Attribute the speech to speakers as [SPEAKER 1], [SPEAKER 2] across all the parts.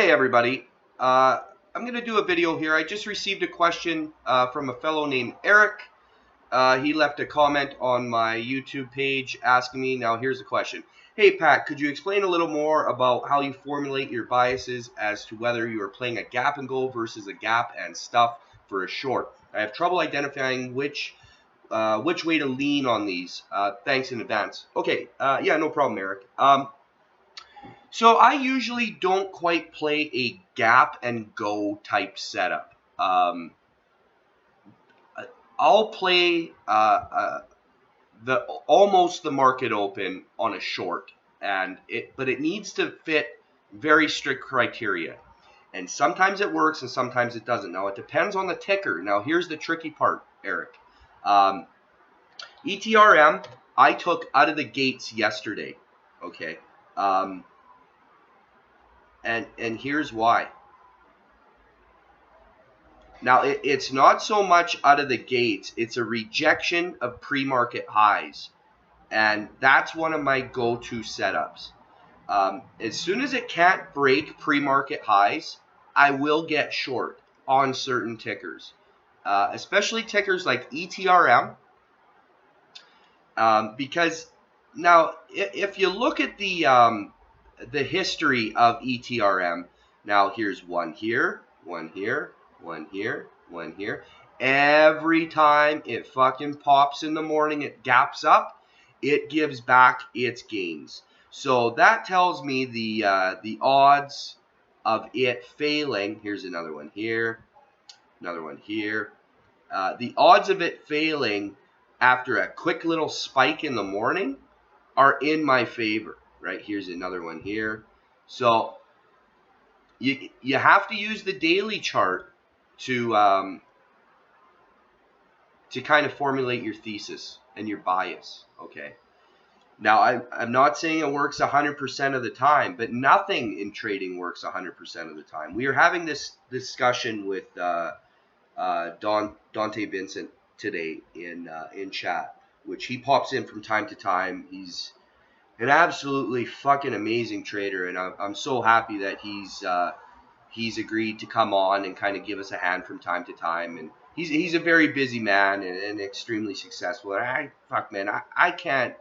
[SPEAKER 1] Hey everybody, I'm going to do a video here. I just received a question from a fellow named Eric. He left a comment on my YouTube page asking me, now here's the question. Hey Pat, could you explain a little more about how you formulate your biases as to whether you are playing a gap and go versus a gap and stuff for a short? I have trouble identifying which way to lean on these. Thanks in advance. Okay, yeah, no problem, Eric. So I usually don't quite play a gap and go type setup. I'll play almost the market open on a short, but it needs to fit very strict criteria. And sometimes it works and sometimes it doesn't. Now it depends on the ticker. Now here's the tricky part, Eric. ETRM I took out of the gates yesterday. Okay. And here's why. Now, it's not so much out of the gates. It's a rejection of pre-market highs. And that's one of my go-to setups. As soon as it can't break pre-market highs, I will get short on certain tickers. Especially tickers like ETRM. Because now, if you look at the history of ETRM, now here's one here, one here, one here, one here. Every time it fucking pops in the morning, it gaps up, it gives back its gains. So that tells me the odds of it failing, here's another one here, another one here. The odds of it failing after a quick little spike in the morning are in my favor. Right, here's another one here. So you have to use the daily chart to kind of formulate your thesis and your bias. Okay. Now I'm not saying it works 100% of the time, but nothing in trading works 100% of the time. We are having this discussion with Dante Vincent today in chat, which he pops in from time to time. He's an absolutely fucking amazing trader, and I'm so happy that he's agreed to come on and kind of give us a hand from time to time. And he's a very busy man and extremely successful. And I can't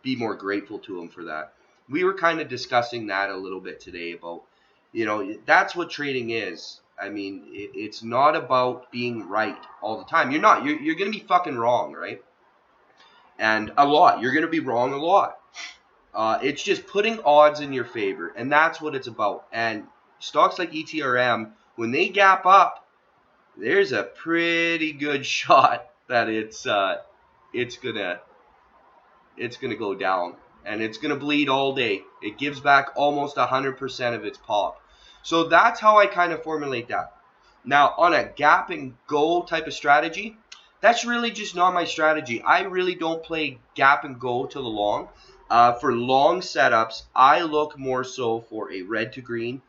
[SPEAKER 1] be more grateful to him for that. We were kind of discussing that a little bit today about, that's what trading is. I mean, it's not about being right all the time. You're not. You're going to be fucking wrong, right? And a lot. You're going to be wrong a lot. It's just putting odds in your favor, and that's what it's about. And stocks like ETRM, when they gap up, there's a pretty good shot that it's gonna go down, and it's gonna bleed all day. It gives back almost 100% of its pop. So that's how I kind of formulate that. Now, on a gap and go type of strategy, that's really just not my strategy. I really don't play gap and go to the long. For long setups, I look more so for a red to green,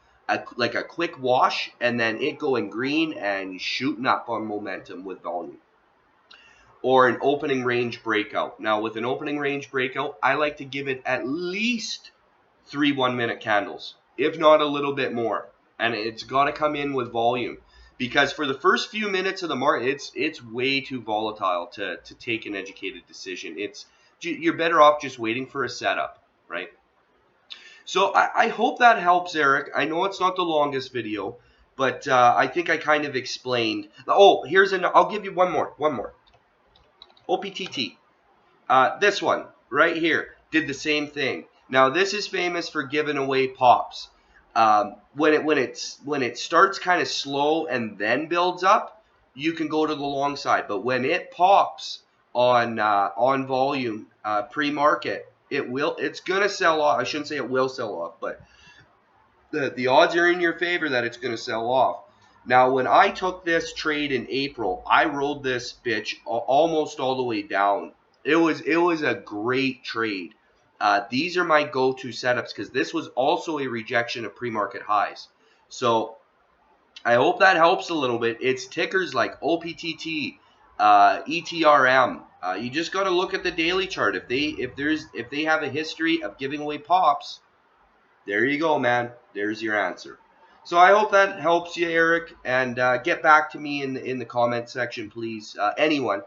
[SPEAKER 1] like a quick wash, and then it going green and shooting up on momentum with volume. Or an opening range breakout. Now, with an opening range breakout, I like to give it at least 3 1-minute candles, if not a little bit more. And it's got to come in with volume. Because for the first few minutes of the market, it's way too volatile to take an educated decision. You're better off just waiting for a setup, right? So I hope that helps, Eric. I know it's not the longest video, but I think I kind of explained. Oh, I'll give you one more. OPTT. This one right here did the same thing. Now this is famous for giving away pops. When it starts kind of slow and then builds up, you can go to the long side. But when it pops on volume pre-market, it's gonna sell off. I shouldn't say it will sell off, but the odds are in your favor that it's gonna sell off. Now, when I took this trade in April, I rolled this bitch almost all the way down. It was a great trade. These are my go-to setups because this was also a rejection of pre-market highs. So I hope that helps a little bit. It's tickers like OPTT, ETRM. You just got to look at the daily chart. If they have a history of giving away pops, there you go, man. There's your answer. So I hope that helps you, Eric, and get back to me in the comment section, please. Anyone,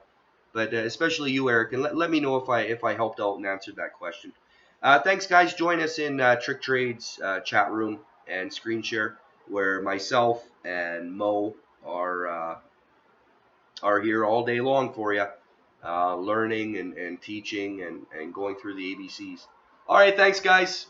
[SPEAKER 1] but especially you, Eric, and let me know if I helped out and answered that question. Thanks, guys. Join us in TrickTrades chat room and screen share, where myself and Mo are here all day long for you, learning and teaching and going through the ABCs. All right, thanks, guys.